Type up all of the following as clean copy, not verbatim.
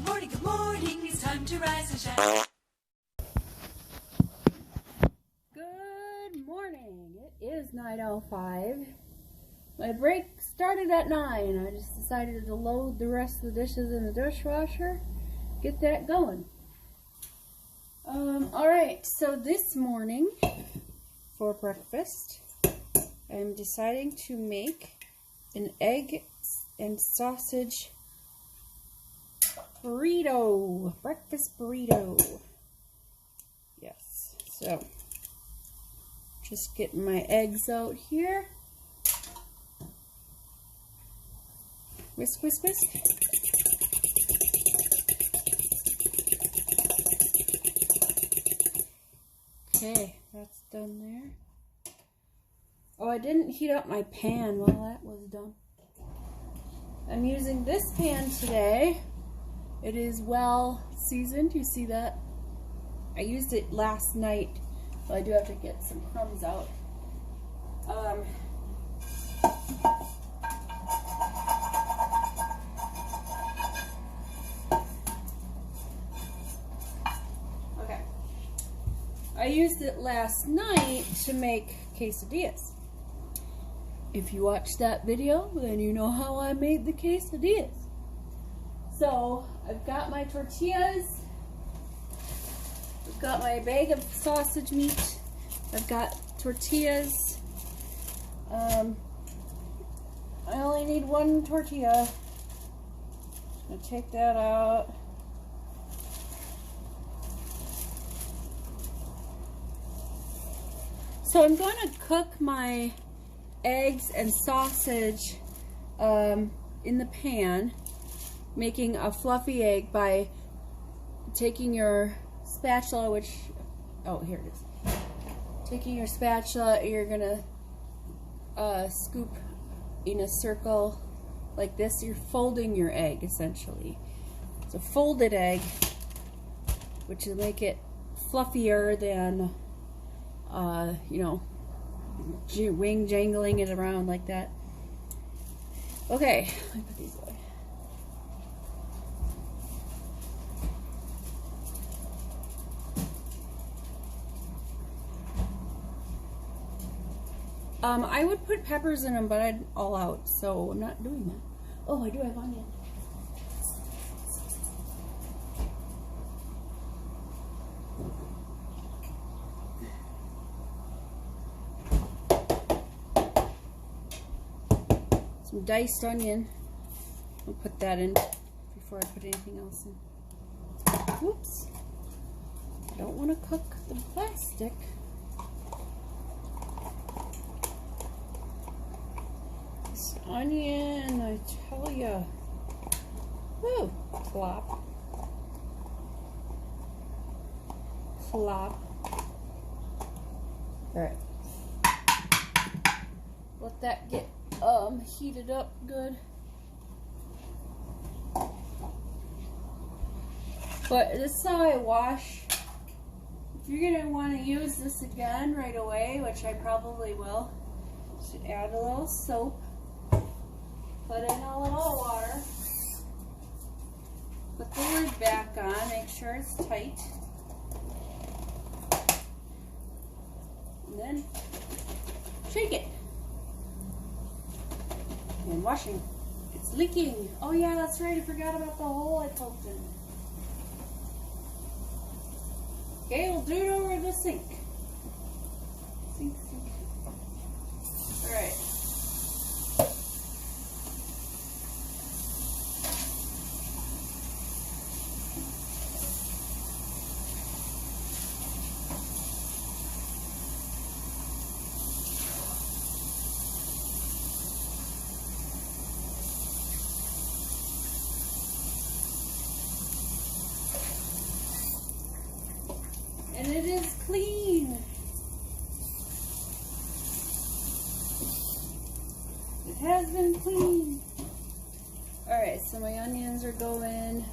good morning, it's time to rise and shine. Good morning. It is 9:05. My break started at 9. I just decided to load the rest of the dishes in the dishwasher, get that going. Alright, so this morning for breakfast, I'm deciding to make an egg and sausage burrito, breakfast burrito. Yes, so just getting my eggs out here. Whisk, whisk, whisk. Okay, that's done there. Oh, I didn't heat up my pan while that was done. I'm using this pan today. It is well seasoned. You see that? I used it last night, so I do have to get some crumbs out. Okay. I used it last night to make quesadillas. If you watched that video, then you know how I made the quesadillas. So, I've got my tortillas, I've got my bag of sausage meat, I've got tortillas. I only need one tortilla. Just gonna take that out. So I'm going to cook my eggs and sausage in the pan, making a fluffy egg by taking your spatula, here it is. Taking your spatula, you're gonna scoop in a circle like this. You're folding your egg essentially. It's a folded egg, which will make it fluffier than wing jangling it around like that. Okay, let me put these away. I would put peppers in them, but I'd all out, so I'm not doing that. Oh, I do have onion. Some diced onion. I'll put that in before I put anything else in. Whoops. I don't want to cook the plastic. This onion, I tell ya. Woo! Plop. Plop. Alright. Let that get heated up good. But this is how I wash. If you're gonna want to use this again right away, which I probably will, should add a little soap, put in a little water, put the lid back on, make sure it's tight, and then shake it. And washing. It's leaking. Oh yeah, that's right. I forgot about the hole I poked in. Okay, we'll do it over the sink. Sink. Alright. And it is clean. It has been cleaned. Alright, so my onions are going.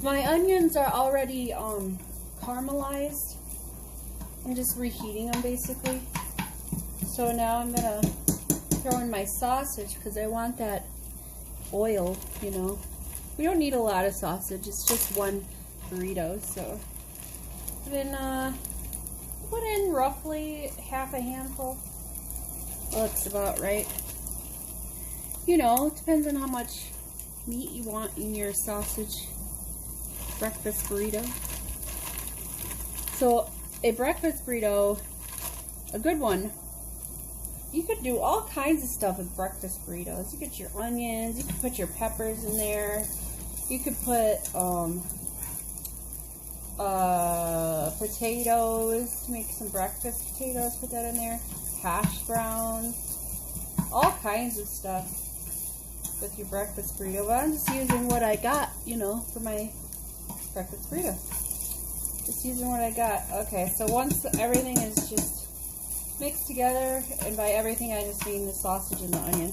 My onions are already caramelized. I'm just reheating them basically. So now I'm gonna throw in my sausage because I want that oil, you know. We don't need a lot of sausage. It's just one burrito, so put in roughly half a handful. Looks about right. You know, it depends on how much meat you want in your sausage breakfast burrito. So a breakfast burrito, a good one, you could do all kinds of stuff with breakfast burritos. You get your onions, you could put your peppers in there, you could put potatoes, make some breakfast potatoes, put that in there, hash browns, all kinds of stuff with your breakfast burrito. But I'm just using what I got, you know, for my breakfast burrito. Just using what I got. Okay, so once everything is just mixed together, and by everything I just mean the sausage and the onion,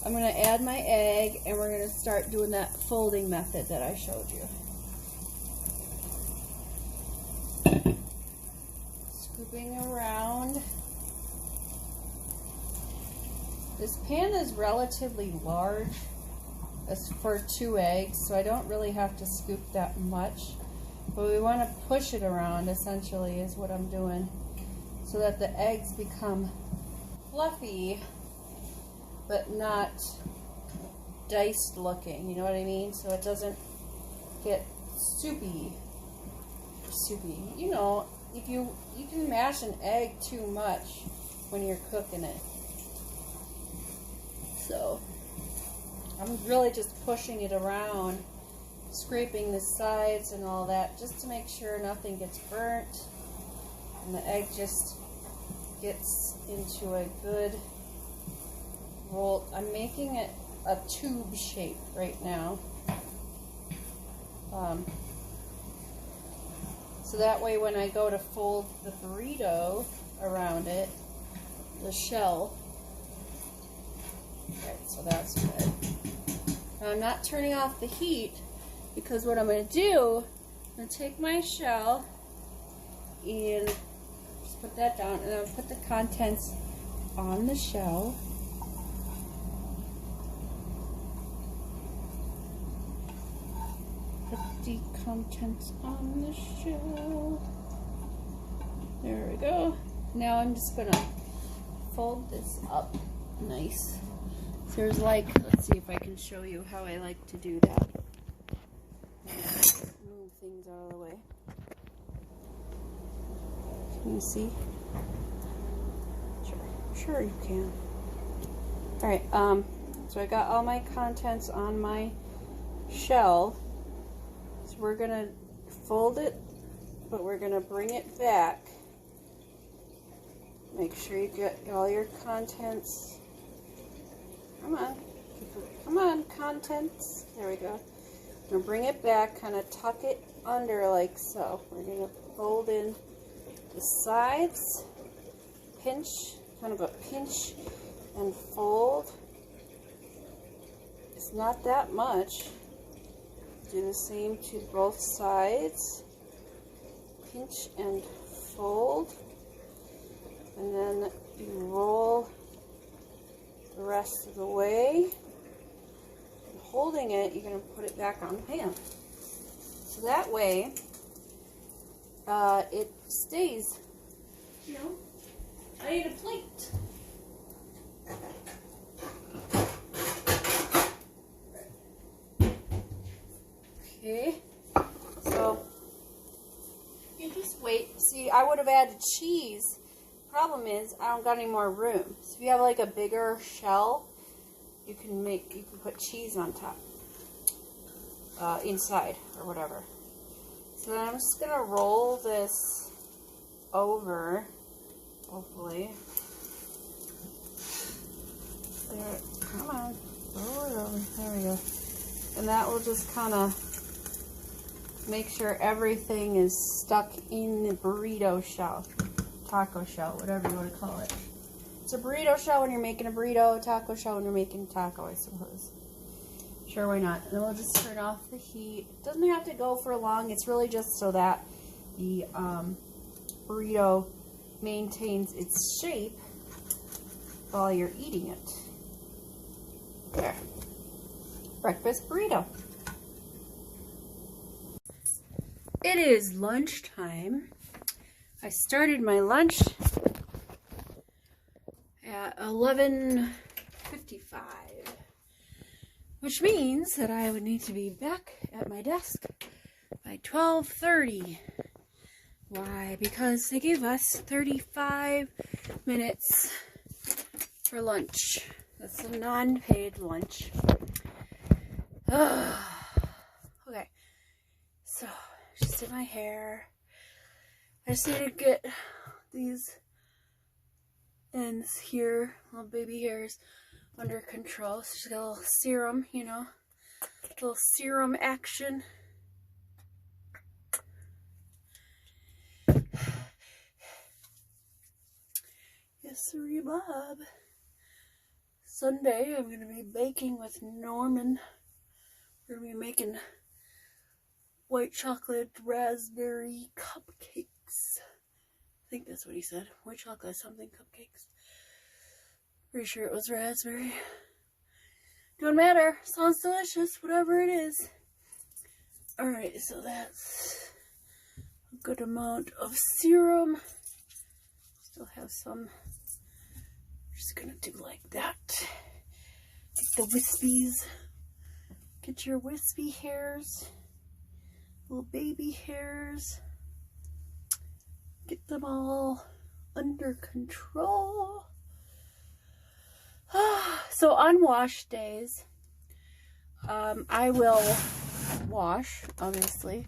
I'm going to add my egg, and we're going to start doing that folding method that I showed you. Scooping around. This pan is relatively large as for 2 eggs, so I don't really have to scoop that much. But we want to push it around, essentially, is what I'm doing, so that the eggs become fluffy, but not diced looking, you know what I mean? So it doesn't get soupy. You know, if you can mash an egg too much when you're cooking it. So I'm really just pushing it around, scraping the sides and all that, just to make sure nothing gets burnt and the egg just gets into a good roll. I'm making it a tube shape right now, so that way when I go to fold the burrito around it, the shell. Right, so that's good. Now I'm not turning off the heat, because what I'm going to do, I'm going to take my shell and just put that down, and I'll put the contents on the shell. Put the contents on the shell. There we go. Now I'm just going to fold this up nice. So there's like, let's see if I can show you how I like to do that. Move things out of the way. Can you see? Sure you can. Alright, so I got all my contents on my shell. So we're gonna fold it, but we're gonna bring it back. Make sure you get all your contents. Come on, contents. There we go. I'm going to bring it back, kind of tuck it under like so. We're going to fold in the sides, pinch, kind of a pinch and fold. It's not that much. Do the same to both sides. Pinch and fold. And then you roll the rest of the way. And holding it, you're going to put it back on the pan. So that way, it stays. You know, I need a plate. Okay, so you just wait. See, I would have added cheese. Problem is, I don't got any more room. So if you have like a bigger shell, you can put cheese on top, inside or whatever. So then I'm just gonna roll this over, hopefully. There, come on, roll it over. There we go. And that will just kind of make sure everything is stuck in the burrito shell. Taco shell, whatever you want to call it. It's a burrito shell when you're making a burrito, taco shell when you're making a taco, I suppose. Sure, why not? And then we'll just turn off the heat. It doesn't have to go for long. It's really just so that the burrito maintains its shape. while you're eating it. There. Breakfast burrito. It is lunchtime. I started my lunch at 11:55, which means that I would need to be back at my desk by 12:30. Why? Because they gave us 35 minutes for lunch. That's a non-paid lunch. Okay, so just did my hair. I just need to get these ends here, little baby hairs, under control. So just got a little serum, you know, a little serum action. Yes, sirree, Bob. Sunday, I'm going to be baking with Norman. We're going to be making white chocolate raspberry cupcakes. I think that's what he said. White chocolate something cupcakes. Pretty sure it was raspberry. Don't matter. Sounds delicious, whatever it is. Alright, so that's a good amount of serum. Still have some. Just gonna do like that. Get the wispies. Get your wispy hairs. Little baby hairs. Get them all under control. So on wash days, I will wash, obviously.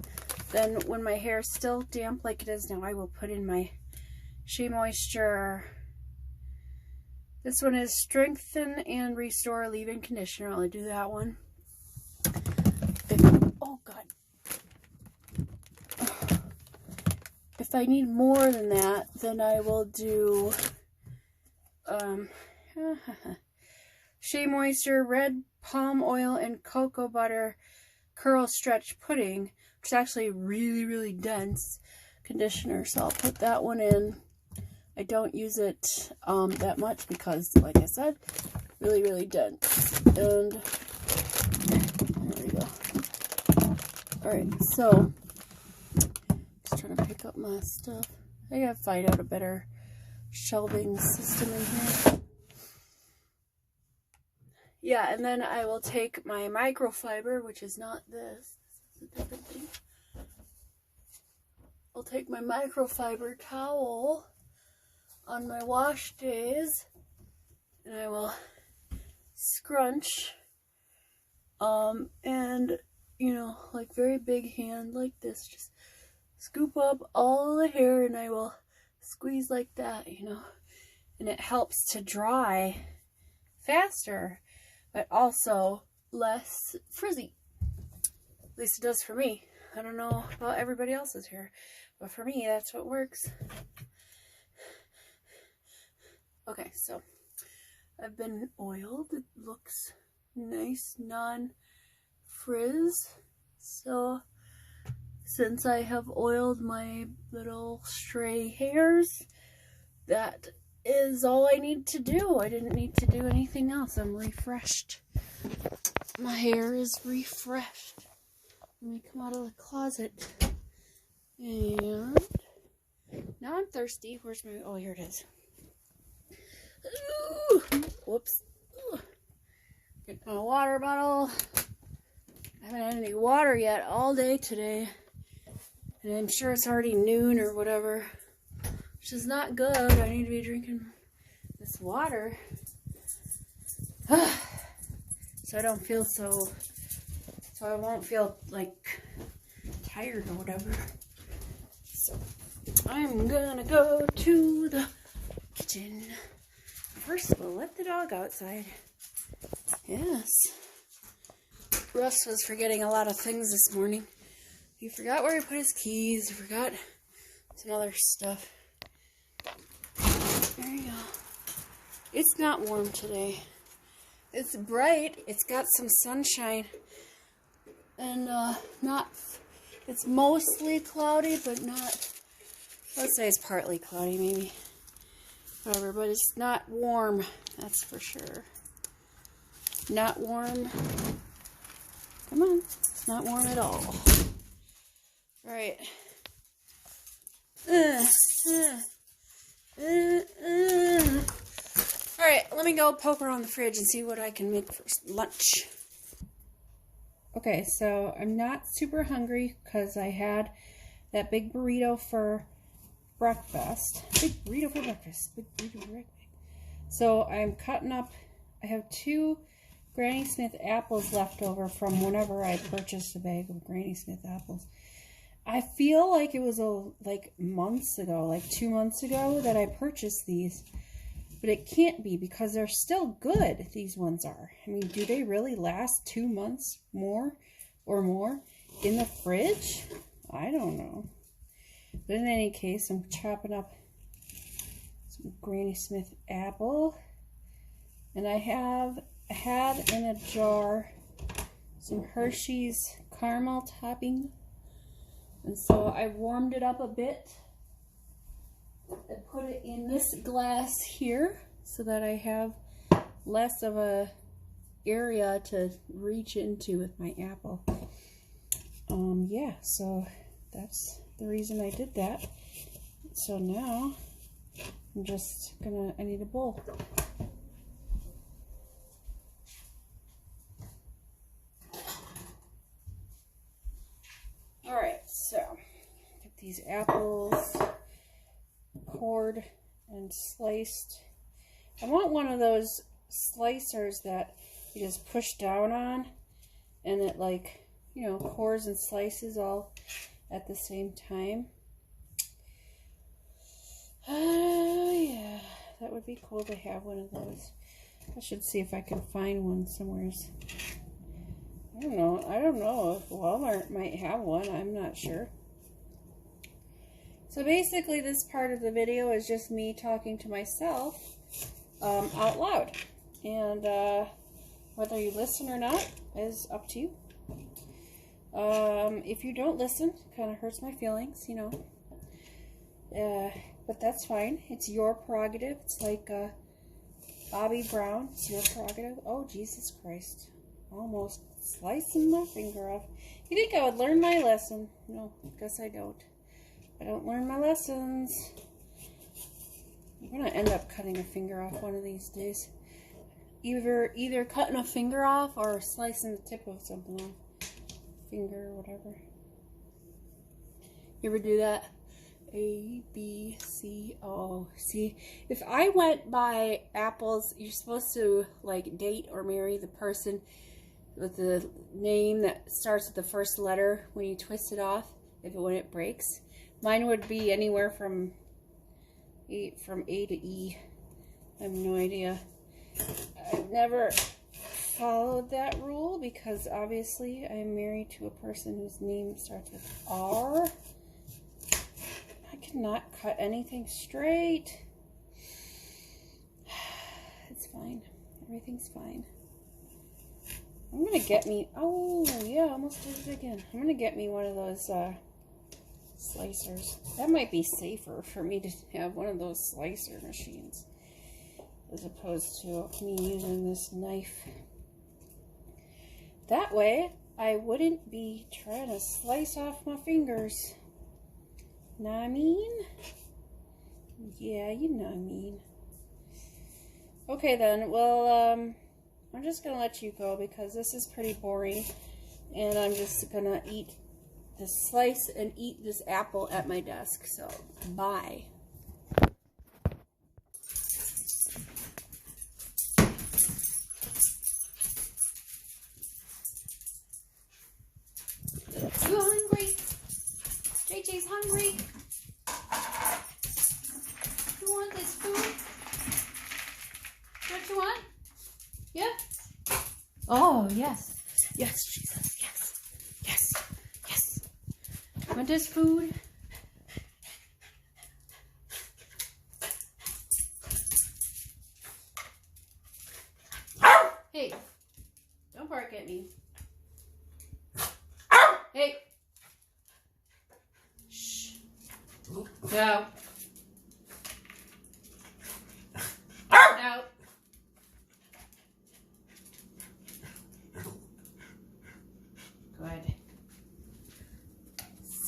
Then when my hair is still damp like it is now, I will put in my Shea Moisture. This one is Strengthen and Restore Leave-In Conditioner. I'll do that one. Oh God. If I need more than that, then I will do Shea Moisture Red Palm Oil and Cocoa Butter Curl Stretch Pudding, which is actually really, really dense conditioner. So I'll put that one in. I don't use it that much because, like I said, really, really dense. And there we go. Alright, so just trying to pick up my stuff. I gotta find out a better shelving system in here. Yeah, and then I will take my microfiber, which is not this. This is a different thing. I'll take my microfiber towel on my wash days, and I will scrunch, and, you know, like very big hand like this, just scoop up all the hair, and I will squeeze like that, you know, and it helps to dry faster, but also less frizzy. At least it does for me. I don't know about everybody else's hair, but for me, that's what works. Okay, so I've been oiled. It looks nice, non-frizz. So since I have oiled my little stray hairs, that is all I need to do. I didn't need to do anything else. I'm refreshed. My hair is refreshed. Let me come out of the closet. And now I'm thirsty. Where's my... Oh, here it is. Ooh, whoops. Ooh. Get my water bottle. I haven't had any water yet all day today. And I'm sure it's already noon or whatever. Which is not good. I need to be drinking this water. So I don't feel so I won't feel like tired or whatever. So I'm gonna go to the kitchen. First, we'll let the dog outside. Yes. Russ was forgetting a lot of things this morning. He forgot where he put his keys. He forgot some other stuff. There you go. It's not warm today. It's bright. It's got some sunshine. And it's mostly cloudy, but not, let's say it's partly cloudy maybe. Whatever, but it's not warm, that's for sure. Not warm. Come on, it's not warm at all. All right. All right, let me go poke around the fridge and see what I can make for lunch. Okay, so I'm not super hungry because I had that big burrito for breakfast. Big burrito for breakfast. Big burrito for breakfast. So I'm cutting up. I have 2 Granny Smith apples left over from whenever I purchased a bag of Granny Smith apples. I feel like it was like months ago, like 2 months ago that I purchased these. But it can't be because they're still good, these ones are. I mean, do they really last 2 months more or more in the fridge? I don't know. But in any case, I'm chopping up some Granny Smith apple. And I had in a jar some Hershey's caramel topping. And so I warmed it up a bit. I put it in this glass here so that I have less of a area to reach into with my apple. Yeah, so that's the reason I did that. So now I'm just I need a bowl. All right, so get these apples cored and sliced. I want one of those slicers that you just push down on and it, like, you know, cores and slices all at the same time. Oh yeah, that would be cool to have one of those. I should see if I can find one somewhere. I don't know if Walmart might have one. I'm not sure. So basically this part of the video is just me talking to myself out loud. And whether you listen or not is up to you. If you don't listen, it kind of hurts my feelings, you know. But that's fine. It's your prerogative. It's like Bobby Brown. It's your prerogative. Oh, Jesus Christ. Almost slicing my finger off. You think I would learn my lesson? No, guess I don't. I don't learn my lessons. I'm gonna end up cutting a finger off one of these days. Either cutting a finger off or slicing the tip of something off. Finger or whatever. You ever do that? A, B, C, O. See, if I went by apples, you're supposed to like date or marry the person with the name that starts with the first letter when you twist it off, when it breaks. Mine would be anywhere from A to E. I have no idea. I've never followed that rule because obviously I'm married to a person whose name starts with R. I cannot cut anything straight. It's fine. Everything's fine. I'm gonna get me, oh yeah, I almost did it again. I'm gonna get me one of those slicers. That might be safer for me to have one of those slicer machines as opposed to me using this knife. That way I wouldn't be trying to slice off my fingers. Know what I mean? Yeah, you know what I mean. Okay then, well, I'm just gonna let you go because this is pretty boring, and I'm just gonna eat this slice and eat this apple at my desk. So, bye. You hungry? JJ's hungry. You want this food? What you want? Yeah? Oh, yes. Yes, Jesus. Yes. Yes. Yes. Want this food? Hey. Don't bark at me. Hey. Shh. Go.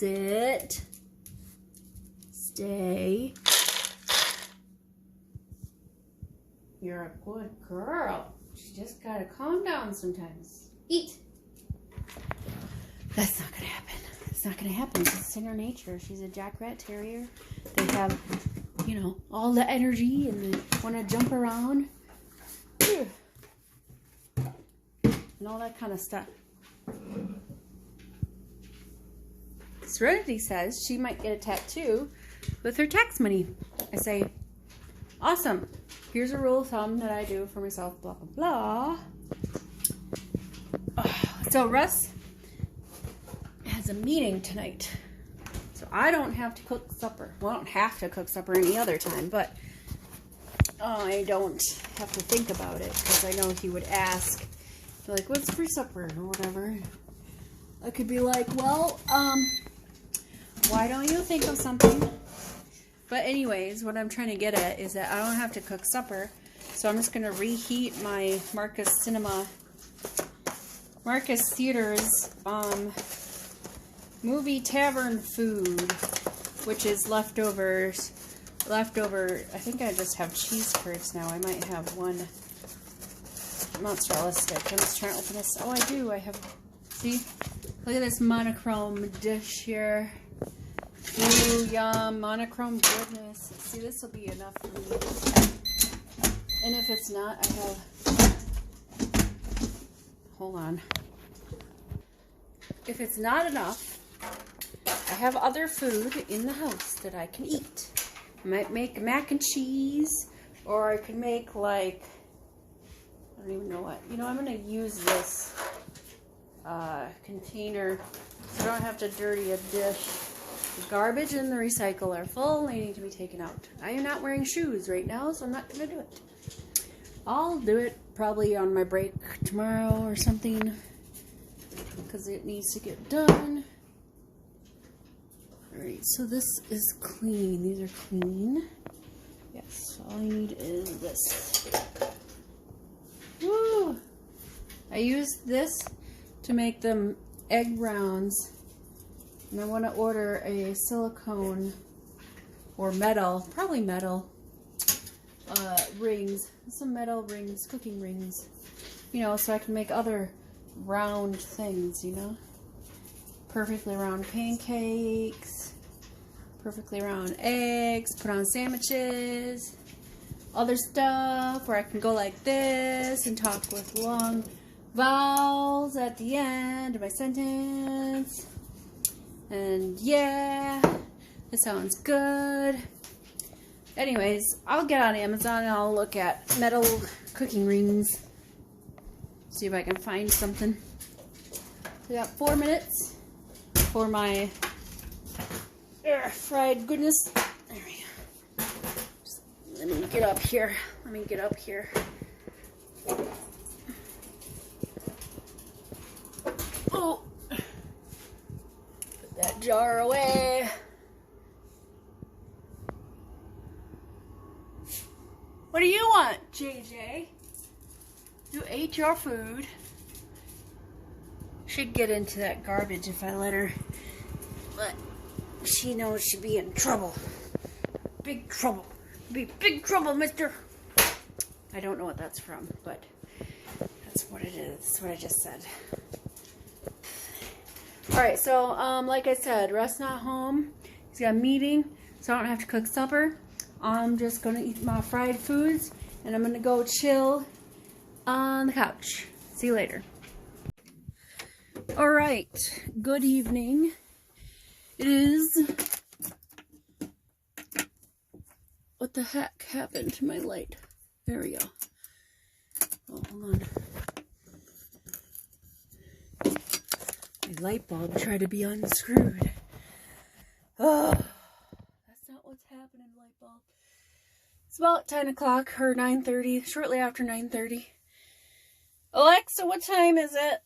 Sit. Stay. You're a good girl. You just gotta calm down sometimes. Eat. That's not gonna happen. It's not gonna happen. It's in her nature. She's a Jack Rat Terrier. They have, you know, all the energy and they want to jump around. And all that kind of stuff. Serenity says she might get a tattoo with her tax money. I say, awesome. Here's a rule of thumb that I do for myself, blah, blah, blah. So Russ has a meeting tonight. So I don't have to cook supper. Well, I don't have to cook supper any other time, but I don't have to think about it because I know he would ask, like, what's for supper or whatever. I could be like, well, why don't you think of something? But anyways, what I'm trying to get at is that I don't have to cook supper. So I'm just going to reheat my Marcus Theaters movie tavern food, which is leftovers. I think I just have cheese curds now. I might have one mozzarella stick. I'm just trying to open this. Oh, I do. I have, see? Look at this monochrome dish here. Ooh, yum. Monochrome goodness. See, this will be enough for me. And if it's not, I have, hold on. If it's not enough, I have other food in the house that I can eat. I might make mac and cheese, or I could make, like, I don't even know what. You know, I'm going to use this container so I don't have to dirty a dish. The garbage and the recycle are full. They need to be taken out. I am not wearing shoes right now, so I'm not going to do it. I'll do it probably on my break tomorrow or something because it needs to get done. Alright, so this is clean. These are clean. Yes, all I need is this. Woo! I used this to make them egg rounds. And I want to order a silicone or metal, probably metal, rings. Some metal rings, cooking rings. You know, so I can make other round things, you know. Perfectly round pancakes, perfectly round eggs, put on sandwiches, other stuff where I can go like this and talk with long vowels at the end of my sentence. And yeah, that sounds good. Anyways, I'll get on Amazon and I'll look at metal cooking rings. See if I can find something. We got 4 minutes for my fried goodness. There we go. Just let me get up here. Oh, put that jar away. What do you want, JJ? You ate your food. She'd get into that garbage if I let her, but she knows she'd be in trouble. Big trouble. Be big trouble, mister. I don't know what that's from, but that's what it is. That's what I just said. Alright, so like I said, Russ not home. He's got a meeting, so I don't have to cook supper. I'm just gonna eat my fried foods and I'm gonna go chill on the couch. See you later. Alright, good evening. It is... What the heck happened to my light? There we go. Oh, hold on. My light bulb tried to be unscrewed. Oh, that's not what's happening, light bulb. It's about 10 o'clock or 9:30, shortly after 9:30. Alexa, what time is it?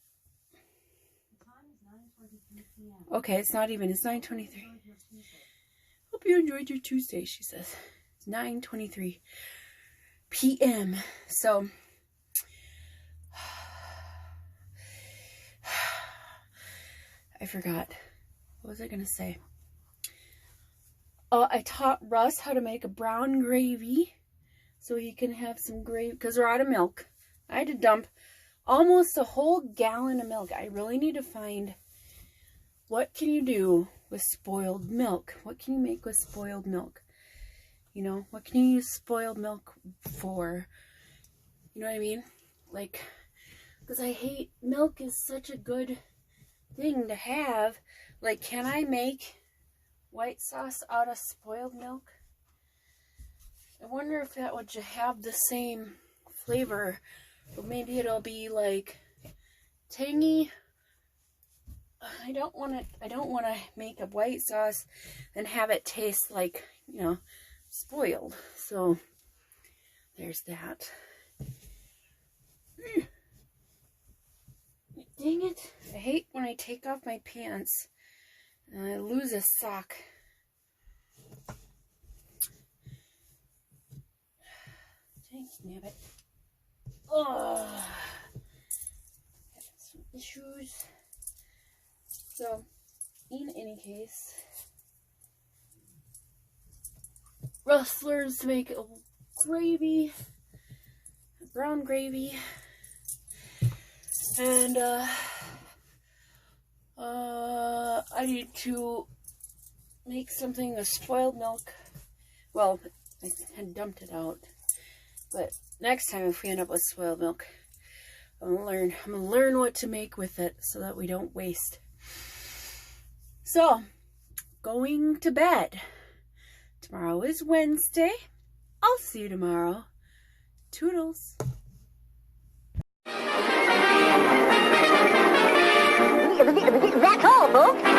The time is 9:23 p.m. Okay, it's not even. It's 9:23. Hope you enjoyed your Tuesday, she says. It's 9:23 p.m. So, I forgot what was I gonna say? I taught Russ how to make a brown gravy so he can have some gravy because we're out of milk. I had to dump almost a whole gallon of milk. I really need to find what can you do with spoiled milk? What can you make with spoiled milk? You know, what can you use spoiled milk for? You know what I mean? Like, because I hate milk is such a good thing to have. Like, can I make white sauce out of spoiled milk? I wonder if that would have the same flavor, or maybe it'll be like tangy. I don't want to make a white sauce and have it taste like, you know, spoiled. So there's that. Dang it. I hate when I take off my pants and I lose a sock. Dang nabbit. Oh, having some issues. So, in any case, Russ to make a gravy, brown gravy, and I need to make something with spoiled milk. Well, I had dumped it out, but next time if we end up with spoiled milk, I'm gonna learn what to make with it so that we don't waste. So, going to bed. Tomorrow is Wednesday. I'll see you tomorrow. Toodles. That's all, folks.